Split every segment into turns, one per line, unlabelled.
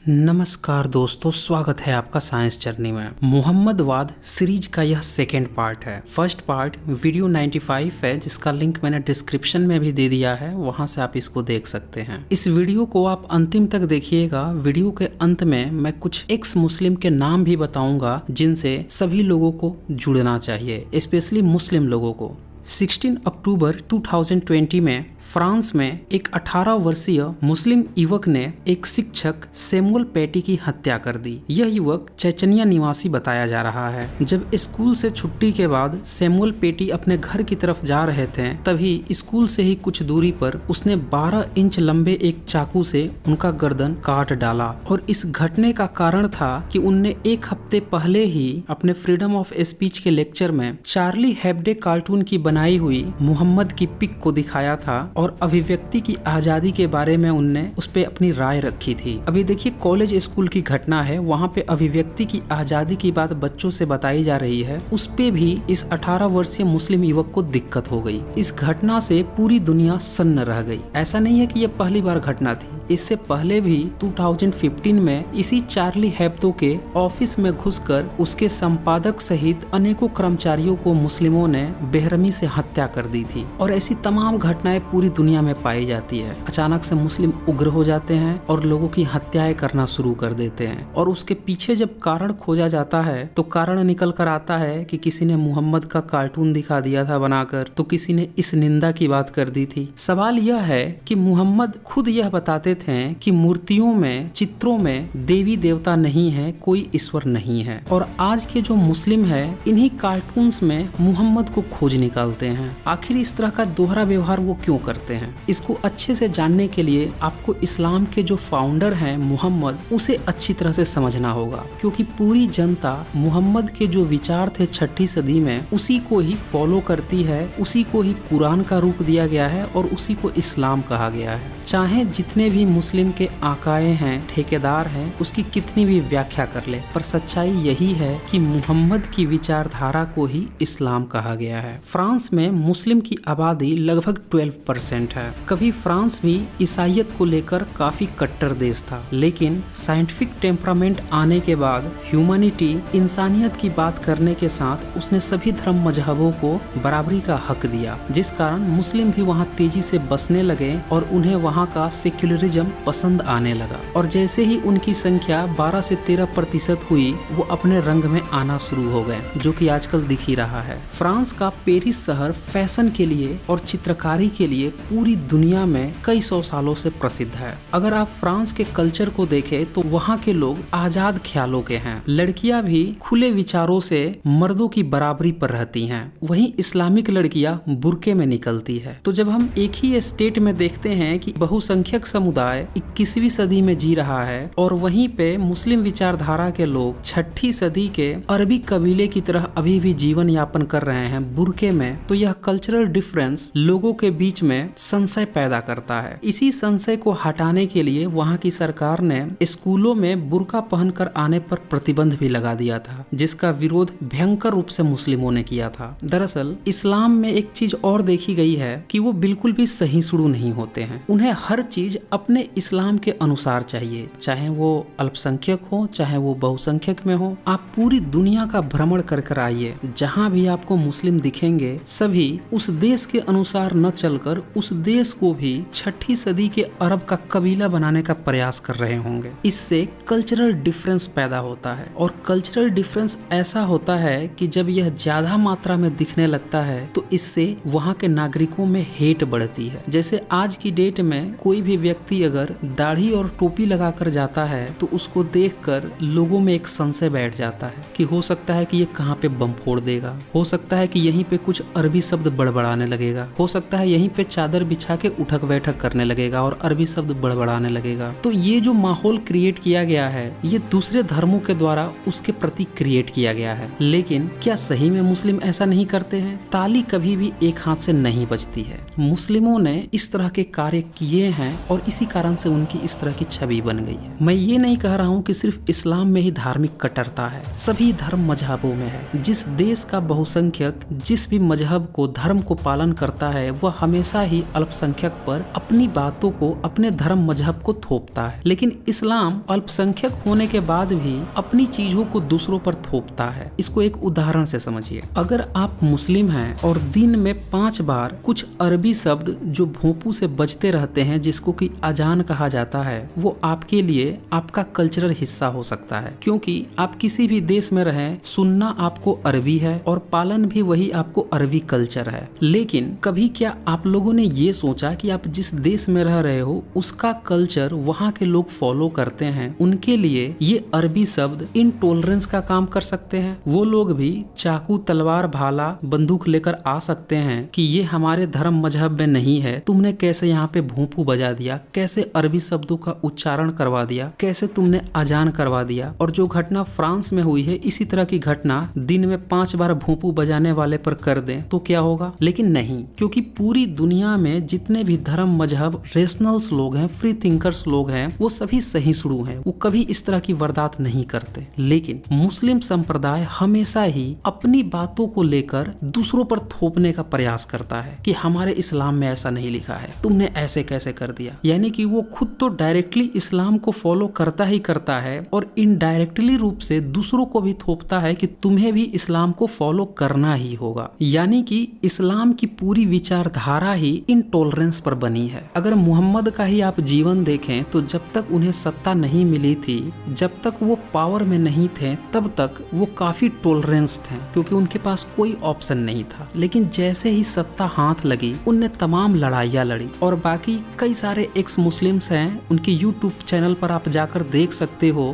नमस्कार दोस्तों, स्वागत है आपका साइंस जर्नी में। मोहम्मदवाद सीरीज का यह सेकेंड पार्ट है। फर्स्ट पार्ट वीडियो 95 है, जिसका लिंक मैंने डिस्क्रिप्शन में भी दे दिया है, वहां से आप इसको देख सकते हैं। इस वीडियो को आप अंतिम तक देखिएगा। वीडियो के अंत में मैं कुछ एक्स मुस्लिम के नाम भी बताऊंगा जिनसे सभी लोगों को जुड़ना चाहिए, स्पेशली मुस्लिम लोगों को। 16 अक्टूबर 2020 में फ्रांस में एक 18 वर्षीय मुस्लिम युवक ने एक शिक्षक सैमुअल पैटी की हत्या कर दी। यह युवक चेचनिया निवासी बताया जा रहा है। जब स्कूल से छुट्टी के बाद सैमुअल पैटी अपने घर की तरफ जा रहे थे, तभी स्कूल से ही कुछ दूरी पर उसने 12 इंच लंबे एक चाकू से उनका गर्दन काट डाला। और इस घटने का कारण था कि उनने एक हफ्ते पहले ही अपने फ्रीडम ऑफ स्पीच के लेक्चर में चार्ली हेब्डे कार्टून की बनाई हुई मोहम्मद की पिक को दिखाया था और अभिव्यक्ति की आजादी के बारे में उनने उस पे अपनी राय रखी थी। अभी देखिए, कॉलेज स्कूल की घटना है, वहाँ पे अभिव्यक्ति की आजादी की बात बच्चों से बताई जा रही है। उस पे भी इस 18 वर्षीय मुस्लिम युवक को दिक्कत हो गई। इस घटना से पूरी दुनिया सन्न रह गई। ऐसा नहीं है कि यह पहली बार घटना थी, इससे पहले भी 2015 में इसी चार्ली हेब्दो के ऑफिस में घुसकर उसके संपादक सहित अनेकों कर्मचारियों को मुस्लिमों ने बेरहमी से हत्या कर दी थी। और ऐसी तमाम घटनाएं पूरी दुनिया में पाई जाती है। अचानक से मुस्लिम उग्र हो जाते हैं और लोगों की हत्याएं करना शुरू कर देते हैं। और उसके पीछे जब कारण खोजा जाता है तो कारण निकल कर आता है कि किसी ने मोहम्मद का कार्टून दिखा दिया था बनाकर, तो किसी ने इस निंदा की बात कर दी थी। सवाल यह है कि मोहम्मद खुद यह बताते थे कि मूर्तियों में, चित्रों में देवी देवता नहीं है, कोई ईश्वर नहीं है। और आज के जो मुस्लिम है, इन्हीं कार्टून्स में मोहम्मद को खोज निकालते हैं। आखिर इस तरह का दोहरा व्यवहार वो क्यों करते हैं? इसको अच्छे से जानने के लिए आपको इस्लाम के जो फाउंडर हैं मोहम्मद, उसे अच्छी तरह से समझना होगा, क्योंकि पूरी जनता मोहम्मद के जो विचार थे 6ठी सदी में, उसी को ही फॉलो करती है, उसी को ही कुरान का रूप दिया गया है और उसी को इस्लाम कहा गया है। चाहे जितने भी मुस्लिम के आकाए हैं, ठेकेदार हैं, उसकी कितनी भी व्याख्या कर ले, पर सच्चाई यही है कि मोहम्मद की विचारधारा को ही इस्लाम कहा गया है। फ्रांस में मुस्लिम की आबादी लगभग 12% है। कभी फ्रांस भी ईसाइयत को लेकर काफी कट्टर देश था, लेकिन साइंटिफिक टेम्परामेंट आने के बाद, ह्यूमैनिटी, इंसानियत की बात करने के साथ उसने सभी धर्म मजहबों को बराबरी का हक दिया, जिस कारण मुस्लिम भी वहाँ तेजी से बसने लगे और उन्हें वहाँ का सेक्युलरिज्म पसंद आने लगा। और जैसे ही उनकी संख्या 12 से 13% हुई, वो अपने रंग में आना शुरू हो गए, जो कि आजकल दिख ही रहा है। फ्रांस का पेरिस शहर फैशन के लिए और चित्रकारी के लिए पूरी दुनिया में कई सौ सालों से प्रसिद्ध है। अगर आप फ्रांस के कल्चर को देखें तो वहाँ के लोग आजाद ख्यालों के हैं। लड़कियां भी खुले विचारों से मर्दों की बराबरी पर रहती हैं। वहीं इस्लामिक लड़कियां बुर्के में निकलती है। तो जब हम एक ही स्टेट में देखते हैं कि बहुसंख्यक समुदाय 21वीं सदी में जी रहा है और वहीं पे मुस्लिम विचारधारा के लोग 6ठी सदी के अरबी कबीले की तरह अभी भी जीवन यापन कर रहे हैं बुर्के में, तो यह कल्चरल डिफरेंस लोगों के बीच में संशय पैदा करता है। इसी संशय को हटाने के लिए वहाँ की सरकार ने स्कूलों में बुर्का पहनकर आने पर प्रतिबंध भी लगा दिया था, जिसका विरोध भयंकर रूप से मुस्लिमों ने किया था। दरअसल इस्लाम में एक चीज और देखी गई है कि वो बिल्कुल भी सहिष्णु नहीं होते हैं। उन्हें हर चीज अपने इस्लाम के अनुसार चाहिए, चाहे वो अल्पसंख्यक हो, चाहे वो बहुसंख्यक में हो। आप पूरी दुनिया का भ्रमण कर कर आइए, जहाँ भी आपको मुस्लिम दिखेंगे, सभी उस देश के अनुसार न चलकर उस देश को भी 6ठी सदी के अरब का कबीला बनाने का प्रयास कर रहे होंगे। इससे कल्चरल डिफरेंस पैदा होता है, और कल्चरल डिफरेंस ऐसा होता है कि जब यह ज्यादा मात्रा में दिखने लगता है तो इससे वहाँ के नागरिकों में हेट बढ़ती है। जैसे आज की डेट में कोई भी व्यक्ति अगर दाढ़ी और टोपी लगाकर जाता है तो उसको देखकर लोगों में एक संशय बैठ जाता है कि हो सकता है कि ये कहाँ पे बम फोड़ देगा, हो सकता है कि यहीं पे कुछ अरबी शब्द बड़बड़ाने लगेगा, हो सकता है यहीं पे चादर बिछा के उठक बैठक करने लगेगा और अरबी शब्द बड़बड़ाने लगेगा। तो ये जो माहौल क्रिएट किया गया है, ये दूसरे धर्मों के द्वारा उसके प्रति क्रिएट किया गया है। लेकिन क्या सही में मुस्लिम ऐसा नहीं करते हैं? ताली कभी भी एक हाथ से नहीं बजती है। मुस्लिमों ने इस तरह के कार्य किए ये हैं और इसी कारण से उनकी इस तरह की छवि बन गई है। मैं ये नहीं कह रहा हूँ कि सिर्फ इस्लाम में ही धार्मिक कट्टरता है, सभी धर्म मजहबों में है। जिस देश का बहुसंख्यक जिस भी मजहब को धर्म को पालन करता है वह हमेशा ही अल्पसंख्यक पर अपनी बातों को अपने धर्म मजहब को थोपता है, लेकिन इस्लाम अल्पसंख्यक होने के बाद भी अपनी चीजों को दूसरों पर थोपता है। इसको एक उदाहरण से समझिए। अगर आप मुस्लिम हैं और दिन में 5 बार कुछ अरबी शब्द जो भोंपू से बजते रहते हैं जिसको कि अजान कहा जाता है, वो आपके लिए आपका कल्चरल हिस्सा हो सकता है, क्योंकि आप किसी भी देश में रहें सुनना आपको अरबी है और पालन भी वही आपको अरबी कल्चर है। लेकिन कभी क्या आप लोगों ने ये सोचा कि आप जिस देश में रह रहे हो उसका कल्चर वहाँ के लोग फॉलो करते हैं, उनके लिए ये अरबी शब्द इनटॉलरेंस का काम कर सकते हैं। वो लोग भी चाकू तलवार भाला बंदूक लेकर आ सकते हैं कि ये हमारे धर्म मजहब में नहीं है, तुमने कैसे यहाँ पे भोंपू बजा दिया, कैसे अरबी शब्दों का उच्चारण करवा दिया, कैसे तुमने अजान करवा दिया। और जो घटना फ्रांस में हुई है इसी तरह की घटना दिन में 5 बार भोंपू बजाने वाले पर कर दें तो क्या होगा? लेकिन नहीं, क्योंकि पूरी दुनिया में जितने भी धर्म मजहब रेशनल्स लोग हैं, फ्री थिंकर्स लोग हैं, वो सभी सहिष्णु हैं, वो कभी इस तरह की वारदात नहीं करते। लेकिन मुस्लिम संप्रदाय हमेशा ही अपनी बातों को लेकर दूसरों पर थोपने का प्रयास करता है कि हमारे इस्लाम में ऐसा नहीं लिखा है, तुमने ऐसे कैसे कर दिया। यानी कि वो खुद तो डायरेक्टली इस्लाम को फॉलो करता ही करता है और इनडायरेक्टली रूप से दूसरों को भी थोपता है कि तुम्हें भी इस्लाम को फॉलो करना ही होगा। यानी कि इस्लाम की पूरी विचारधारा ही इनटॉलरेंस पर बनी है। अगर मोहम्मद का ही आप जीवन देखें तो जब तक उन्हें सत्ता नहीं मिली थी, जब तक वो पावर में नहीं थे, तब तक वो काफी टॉलरेंस थे क्योंकि उनके पास कोई ऑप्शन नहीं था। लेकिन जैसे ही सत्ता हाथ लगी उनने तमाम लड़ाइयाँ लड़ी। और बाकी कई सारे एक्स मुस्लिम्स हैं, उनके यूट्यूब चैनल पर आप जाकर देख सकते हो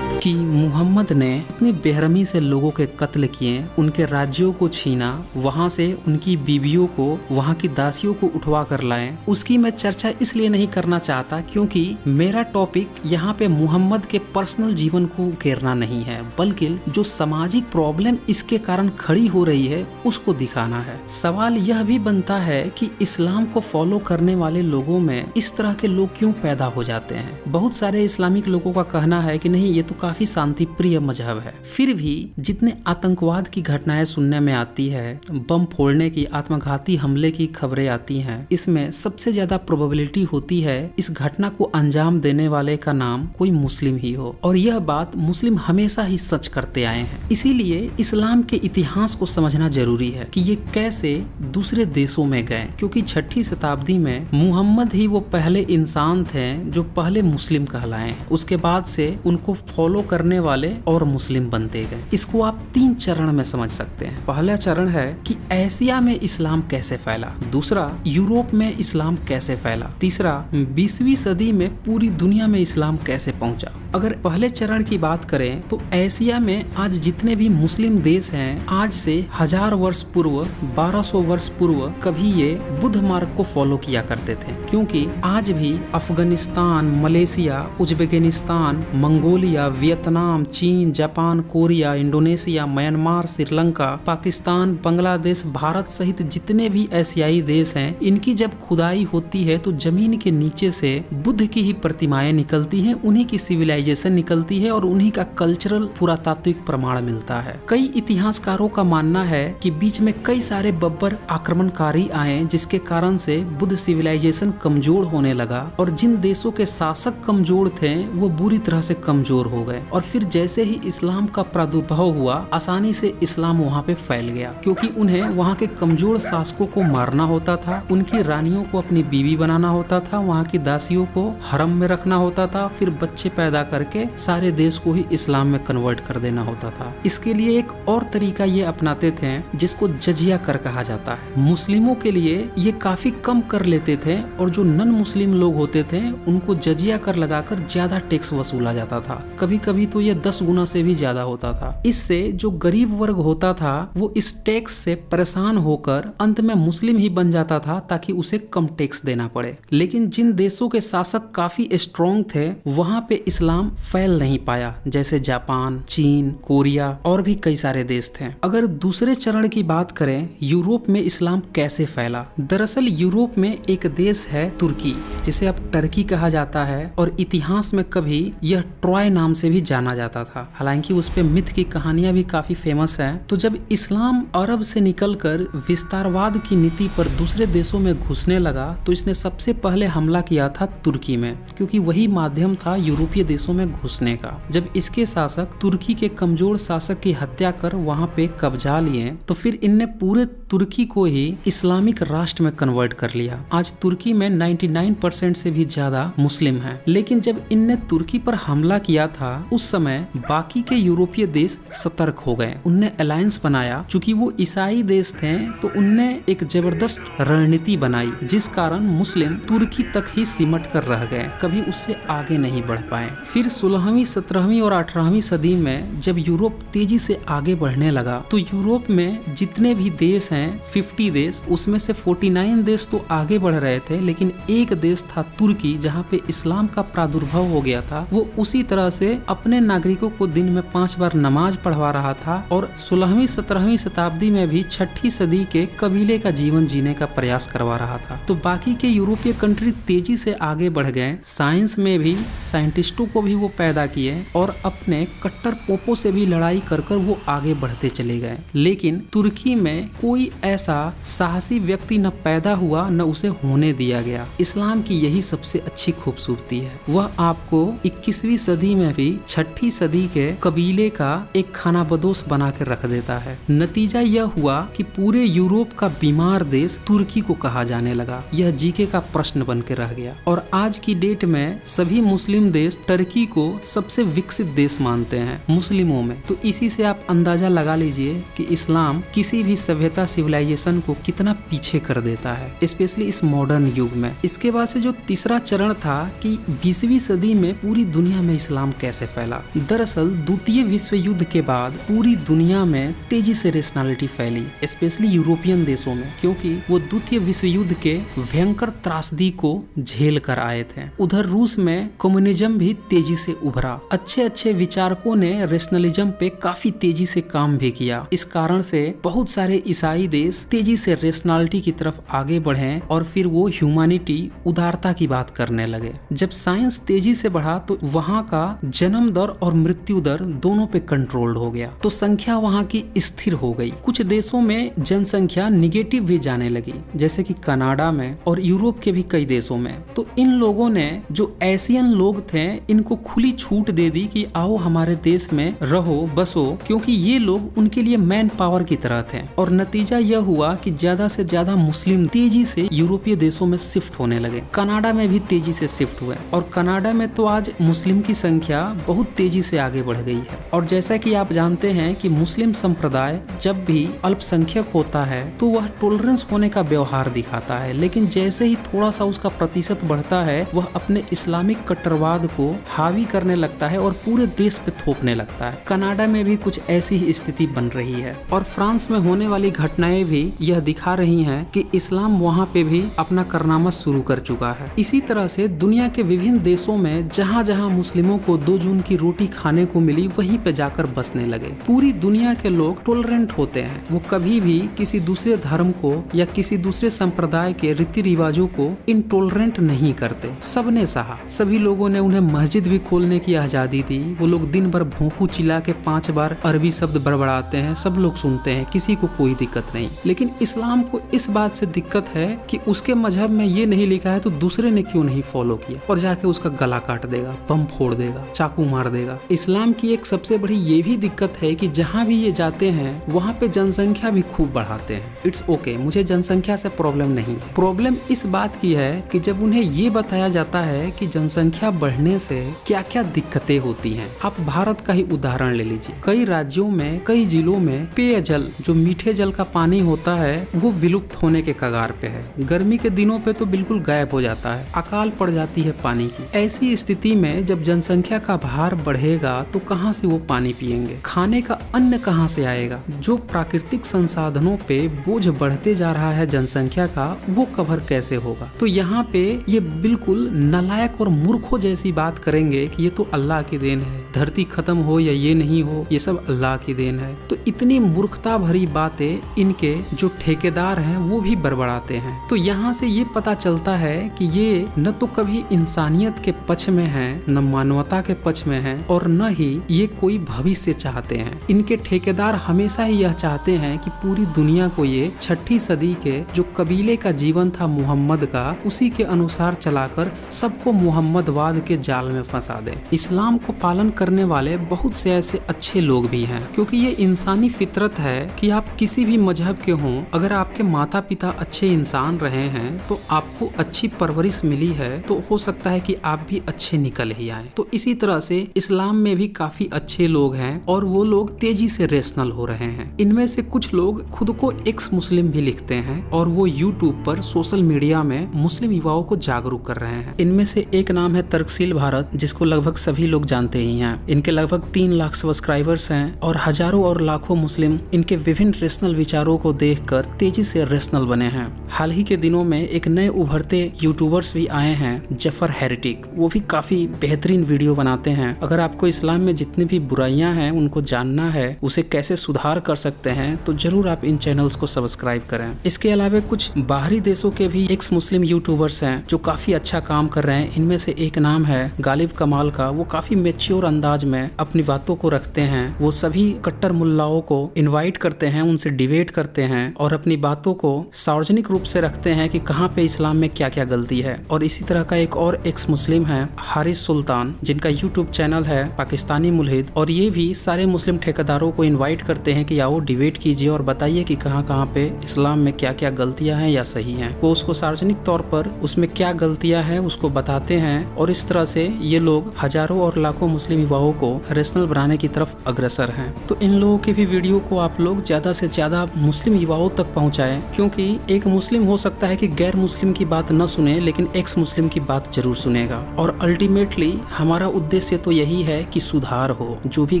कि मुहम्मद ने इतनी बेरहमी से लोगों के कत्ल किए, उनके राज्यों को छीना, वहां से उनकी बीवियों को, वहां की दासियों को उठवा कर लाए। उसकी मैं चर्चा इसलिए नहीं करना चाहता क्योंकि मेरा टॉपिक यहाँ पे मुहम्मद के पर्सनल जीवन को घेरना नहीं है, बल्कि जो सामाजिक प्रॉब्लम इसके कारण खड़ी हो रही है उसको दिखाना है। सवाल यह भी बनता है कि इस्लाम को फॉलो करने वाले लोगों में इस तरह के लोग क्यों पैदा हो जाते हैं। बहुत सारे इस्लामिक लोगों का कहना है कि नहीं, ये तो काफी शांति प्रिय मजहब है। फिर भी जितने आतंकवाद की घटनाएं सुनने में आती है, बम फोड़ने की, आत्मघाती हमले की खबरें आती हैं, इसमें सबसे ज्यादा प्रोबेबिलिटी होती है इस घटना को अंजाम देने वाले का नाम कोई मुस्लिम ही हो। और यह बात मुस्लिम हमेशा ही सच करते आए हैं। इसीलिए इस्लाम के इतिहास को समझना जरूरी है कि ये कैसे दूसरे देशों में गए, क्योंकि 6ठी शताब्दी में मुहम्मद ही वो पहले इंसान थे जो पहले मुस्लिम कहलाए हैं। उसके बाद से उनको फॉलो करने वाले और मुस्लिम बनते गए। इसको आप 3 चरण में समझ सकते हैं। पहला चरण है कि एशिया में इस्लाम कैसे फैला, दूसरा यूरोप में इस्लाम कैसे फैला, तीसरा 20वीं सदी में पूरी दुनिया में इस्लाम कैसे पहुंचा। अगर पहले चरण की बात करें तो एशिया में आज जितने भी मुस्लिम देश हैं, आज से 1000 वर्ष पूर्व, 1200 वर्ष पूर्व कभी ये बुद्ध मार्ग को फॉलो किया करते थे, क्योंकि आज भी Afghanistan, Malaysia, Uzbekistan, Mongolia, Vietnam, चीन, Japan, Korea, Indonesia, Myanmar, Sri Lanka, Pakistan, Bangladesh, Bharat सहित जितने भी एशियाई देश हैं, इनकी जब खुदाई होती है तो जमीन के नीचे से बुद्ध की ही प्रतिमाएं निकलती हैं, उन्हीं की सिविलाइजेशन निकलती है और उन्हीं का कल्चरल पुरातात्विक प्रमाण मिलता है। कई इतिहासकारों का मानना है कि बीच में कई सारे बब्बर आक्रमणकारी आए जिसके कारण से बुद्ध सिविलाइजेशन कमजोर होने लगा और जिन देशों के शासक कमजोर थे वो बुरी तरह से कमजोर हो गए। और फिर जैसे ही इस्लाम का प्रादुर्भाव हुआ, आसानी से इस्लाम वहाँ पे फैल गया, क्योंकि उन्हें वहाँ के कमजोर शासकों को मारना होता था, उनकी रानियों को अपनी बीवी बनाना होता था, वहाँ की दासियों को हरम में रखना होता था, फिर बच्चे पैदा करके सारे देश को ही इस्लाम में कन्वर्ट कर देना होता था। इसके लिए एक और तरीका ये अपनाते थे जिसको जजिया कर कहा जाता है। मुस्लिमों के लिए ये काफी कम कर लेते थे और जो नन मुस्लिम लोग होते थे उनको जजिया कर लगाकर ज्यादा टैक्स वसूला जाता था। कभी कभी तो यह 10 गुना से भी ज्यादा होता था। इससे जो गरीब वर्ग होता था वो इस टैक्स से परेशान होकर अंत में मुस्लिम ही बन जाता था ताकि उसे कम टैक्स देना पड़े। लेकिन जिन देशों के शासक काफी स्ट्रॉन्ग थे वहां पे इस्लाम फैल नहीं पाया, जैसे जापान, चीन, कोरिया और भी कई सारे देश थे। अगर दूसरे चरण की बात करें, यूरोप में इस्लाम कैसे फैला। दरअसल यूरोप में एक देश है तुर्की, जिसे अब टर्की कहा जाता है और इतिहास में कभी यह ट्रॉय नाम से भी जाना जाता था। हालांकि उस पे मिथ की कहानियां भी काफी फेमस है। तो जब इस्लाम अरब से निकलकर विस्तारवाद की नीति पर दूसरे देशों में घुसने लगा तो इसने सबसे पहले हमला किया था तुर्की में, क्योंकि वही माध्यम था यूरोपीय देशों में घुसने का। जब इसके शासक तुर्की के कमजोर शासक की हत्या कर वहां पे कब्जा लिए तो फिर इनने पूरे तुर्की को ही इस्लामिक राष्ट्र में कन्वर्ट कर लिया। आज तुर्की में 99% से भी ज्यादा मुस्लिम हैं। लेकिन जब इनने तुर्की पर हमला किया था उस समय बाकी के यूरोपीय देश सतर्क हो गए। उनने अलायंस बनाया। चूंकि वो ईसाई देश थे तो उनने एक जबरदस्त रणनीति बनाई, जिस कारण मुस्लिम तुर्की तक ही सिमट कर रह गए, कभी उससे आगे नहीं बढ़ पाए। फिर 16वीं, 17वीं और 18वीं सदी में जब यूरोप तेजी से आगे बढ़ने लगा तो यूरोप में जितने भी देश हैं 50 देश, उसमें से 49 देश तो आगे बढ़ रहे थे, लेकिन एक देश था तुर्की जहां पे इस्लाम का प्रादुर्भाव हो गया था। वो उसी तरह से अपने नागरिकों को दिन में 5 बार नमाज पढ़वा रहा था और 16वीं 17वीं शताब्दी में भी 6ठी सदी के कबीले का जीवन जीने का प्रयास करवा रहा था। तो बाकी के यूरोपीय कंट्री तेजी से आगे बढ़ गए। साइंस में भी साइंटिस्टों को भी वो पैदा किए और अपने कट्टर पोपों से भी लड़ाई कर वो आगे बढ़ते चले गए। लेकिन तुर्की में कोई ऐसा साहसी व्यक्ति न पैदा हुआ न उसे होने दिया गया। इस्लाम की यही सबसे अच्छी खूबसूरती है। वह आपको 21वीं सदी में भी 6ठी सदी के कबीले का एक खानाबदोश बना कर रख देता है। नतीजा यह हुआ कि पूरे यूरोप का बीमार देश तुर्की को कहा जाने लगा। यह जीके का प्रश्न बन के रह गया और आज की डेट में सभी मुस्लिम देश टर्की को सबसे विकसित देश मानते हैं मुस्लिमों में। तो इसी से आप अंदाजा लगा लीजिए कि इस्लाम किसी भी सभ्यता सिविलाइजेशन को कितना पीछे कर देता है, स्पेशली इस मॉडर्न युग में। इसके बाद से जो तीसरा चरण था कि 20वीं सदी में पूरी दुनिया में इस्लाम कैसे फैला। दरअसल द्वितीय विश्व युद्ध के बाद पूरी दुनिया में तेजी से रेशनैलिटी फैली, स्पेशली यूरोपियन देशों में, क्योंकि वो द्वितीय विश्व युद्ध के भयंकर त्रासदी को झेल कर आए थे। उधर रूस में कम्युनिज्म भी तेजी से उभरा। अच्छे अच्छे विचारकों ने रेशनलिज्म पे काफी तेजी से काम भी किया। इस कारण से बहुत सारे ईसाई देश तेजी से रेशनैलिटी की तरफ आगे बढ़े और फिर वो ह्यूमैनिटी, उदारता की बात करने लगे। जब साइंस तेजी से बढ़ा तो वहाँ का जन्म दर और मृत्यु दर दोनों पे कंट्रोल्ड हो गया, तो संख्या वहाँ की स्थिर हो गई। कुछ देशों में जनसंख्या निगेटिव भी जाने लगी, जैसे कि कनाडा में और यूरोप के भी कई देशों में। तो इन लोगों ने, जो एशियन लोग थे, इनको खुली छूट दे दी कि आओ हमारे देश में रहो, बसो, क्योंकि ये लोग उनके लिए मैन पावर की तरह थे। और नतीजा यह हुआ कि ज्यादा से ज्यादा मुस्लिम तेजी से यूरोपीय देशों में शिफ्ट होने लगे। कनाडा में भी तेजी से शिफ्ट हुए और कनाडा में तो आज मुस्लिम की संख्या बहुत तेजी से आगे बढ़ गई है। और जैसा कि आप जानते हैं कि मुस्लिम संप्रदाय जब भी अल्पसंख्यक होता है तो वह टॉलरेंस होने का व्यवहार दिखाता है, लेकिन जैसे ही थोड़ा सा उसका प्रतिशत बढ़ता है वह अपने इस्लामिक कट्टरवाद को हावी करने लगता है और पूरे देश पे थोपने लगता है। कनाडा में भी कुछ ऐसी ही स्थिति बन रही है और फ्रांस में होने वाली घटनाएं भी यह दिखा रही हैं कि इस्लाम वहां पे भी अपना कारनामा शुरू कर चुका है। इसी तरह से दुनिया के विभिन्न देशों में जहां जहां मुस्लिमों को 2 जून की रोटी खाने को मिली वहीं पे जाकर बसने लगे। पूरी दुनिया के लोग टॉलरेंट होते हैं, वो कभी भी किसी दूसरे धर्म को या किसी दूसरे संप्रदाय के रीति रिवाजों को इनटॉलरेंट नहीं करते। सबने सहा, सभी लोगों ने उन्हें मस्जिद भी खोलने की आजादी दी। वो लोग दिन भर भोंपू चिल्ला के 5 बार अरबी शब्द बड़बड़ाते हैं, सब लोग सुनते हैं, किसी को कोई दिक्कत नहीं। लेकिन इस्लाम को इस बात से दिक्कत है कि उसके मजहब में ये नहीं लिखा है तो दूसरे ने क्यों नहीं फॉलो किया, और जाके उसका गला काट देगा, बम फोड़ देगा, चाकू मार देगा। इस्लाम की एक सबसे बड़ी ये भी दिक्कत है कि जहाँ भी ये जाते हैं वहाँ पे जनसंख्या भी खूब बढ़ाते हैं। इट्स ओके, मुझे जनसंख्या से प्रॉब्लम नहीं है। प्रॉब्लम इस बात की है कि जब उन्हें ये बताया जाता है कि जनसंख्या बढ़ने से क्या क्या दिक्कतें होती हैं। आप भारत का ही उदाहरण ले लीजिए। कई राज्यों में, कई जिलों में पेयजल, जो मीठे जल का पानी होता है, वो विलुप्त होने के कगार पे है। गर्मी के दिनों पे तो बिल्कुल गायब हो जाता है, अकाल पड़ जाती है पानी की। ऐसी स्थिति में जब जनसंख्या का आहार बढ़ेगा तो कहाँ से वो पानी पिएंगे, खाने का अन्न कहाँ से आएगा, जो प्राकृतिक संसाधनों पे बोझ बढ़ते जा रहा है जनसंख्या का, वो कवर कैसे होगा। तो यहाँ पे ये बिल्कुल नालायक और मूर्खों जैसी बात करेंगे कि ये तो अल्लाह की देन है, धरती खत्म हो या ये नहीं हो, ये सब अल्लाह की देन है। तो इतनी मूर्खता भरी बातें इनके जो ठेकेदार हैं वो भी बड़बड़ाते हैं। तो यहाँ से ये पता चलता है कि ये न तो कभी इंसानियत के पक्ष में है, न मानवता के पक्ष में है, और न ही ये कोई भविष्य चाहते हैं। इनके ठेकेदार हमेशा ही यह चाहते हैं कि पूरी दुनिया को ये 6ठी सदी के जो कबीले का जीवन था मोहम्मद का, उसी के अनुसार चलाकर सबको मोहम्मदवाद के जाल में फंसा दे। इस्लाम को पालन करने वाले बहुत से ऐसे अच्छे लोग भी हैं, क्योंकि ये इंसानी फितरत है कि आप किसी भी मजहब के हों, अगर आपके माता पिता अच्छे इंसान रहे हैं तो आपको अच्छी परवरिश मिली है, तो हो सकता है कि आप भी अच्छे निकल ही आए। तो इसी तरह से इस्लाम में भी काफी अच्छे लोग हैं और वो लोग तेजी से रेशनल हो रहे हैं। इनमें से कुछ लोग खुद को एक्स मुस्लिम भी लिखते हैं और वो यूट्यूब पर सोशल मीडिया में मुस्लिम युवाओं को जागरूक कर रहे हैं। इनमें से एक नाम है तर्कशील भारत, जिसको लगभग सभी लोग जानते ही हैं। इनके लगभग 3 लाख सब्सक्राइबर्स हैं और हजारों और लाखों मुस्लिम इनके विभिन्न रेशनल विचारों को देखकर तेजी से रेशनल बने हैं। हाल ही के दिनों में एक नए उभरते यूट्यूबर्स भी आए हैं, जफर हेरेटिक। वो भी काफी बेहतरीन वीडियो बनाते हैं। अगर आपको इस्लाम में जितनी भी बुराइयां हैं उनको जानना है, उसे कैसे सुधार कर सकते हैं, तो जरूर आप इन चैनल्स को सब्सक्राइब करें। इसके अलावा कुछ बाहरी देशों के भी एक्स मुस्लिम यूट्यूबर्स हैं जो काफी अच्छा काम कर रहे हैं। इनमें से एक नाम है गालिब कमाल का। वो काफी मेच्योर अंदाज में अपनी बातों को रखते हैं। वो सभी कट्टर मुल्लाओं को इनवाइट करते हैं, उनसे डिबेट करते हैं और अपनी बातों को सार्वजनिक रूप से रखते हैं कि कहाँ पे इस्लाम में क्या क्या गलती है। और इसी तरह का एक और एक्स मुस्लिम है हारिस सुल्तान, जिनका यूट्यूब चैनल है पाकिस्तानी मुल्हिद, और ये भी सारे मुस्लिम ठेकेदारों को इनवाइट करते हैं कि आओ डिबेट कीजिए और बताइए कि कहाँ कहाँ पे इस्लाम में क्या क्या गलतियां हैं या सही हैं। वो उसको सार्वजनिक तौर पर उसमें क्या गलतियां हैं उसको बताते हैं और इस तरह से ये लोग हजारों और लाखों मुस्लिम युवाओं को रेशनल बनाने की तरफ अग्रसर हैं। तो इन लोगों की भी वीडियो को आप लोग ज्यादा से ज्यादा मुस्लिम युवाओं तक पहुँचाएं, क्योंकि एक मुस्लिम हो सकता है कि गैर मुस्लिम की बात न सुने, लेकिन एक्स मुस्लिम की बात जरूर सुनेगा। और अल्टीमेटली हमारा उद्देश्य तो यही है कि सुधार हो। जो भी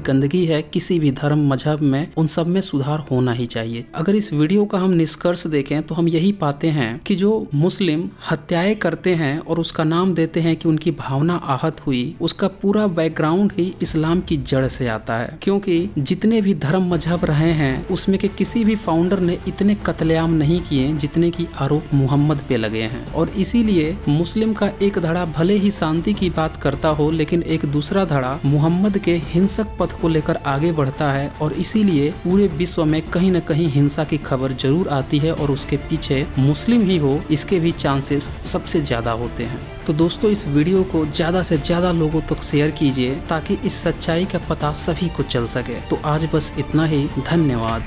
गंदगी है किसी भी धर्म मजहब में, उन सब में सुधार होना ही चाहिए। अगर इस वीडियो का हम निष्कर्ष देखें तो हम यही पाते हैं कि जो मुस्लिम हत्याएं करते हैं और उसका नाम देते हैं कि उनकी भावना आहत हुई, उसका पूरा बैकग्राउंड ही इस्लाम की जड़ से आता है। क्योंकि जितने भी धर्म मजहब रहे हैं उसमें के किसी भी फाउंडर ने इतने कत्लेआम नहीं किए जितने की आरोप मोहम्मद पे लगे हैं। और इसीलिए मुस्लिम का एक धड़ा भले ही शांति की बात करता हो, लेकिन एक दूसरा धड़ा मोहम्मद के हिंसक पथ को लेकर आगे बढ़ता है और इसीलिए पूरे विश्व में कहीं न कहीं हिंसा की खबर जरूर आती है और उसके पीछे मुस्लिम ही हो, इसके भी चांसेस सबसे ज्यादा होते हैं। तो दोस्तों, इस वीडियो को ज्यादा से ज्यादा लोगों तक शेयर कीजिए ताकि इस सच्चाई का पता सभी को चल सके। तो आज बस इतना ही, धन्यवाद।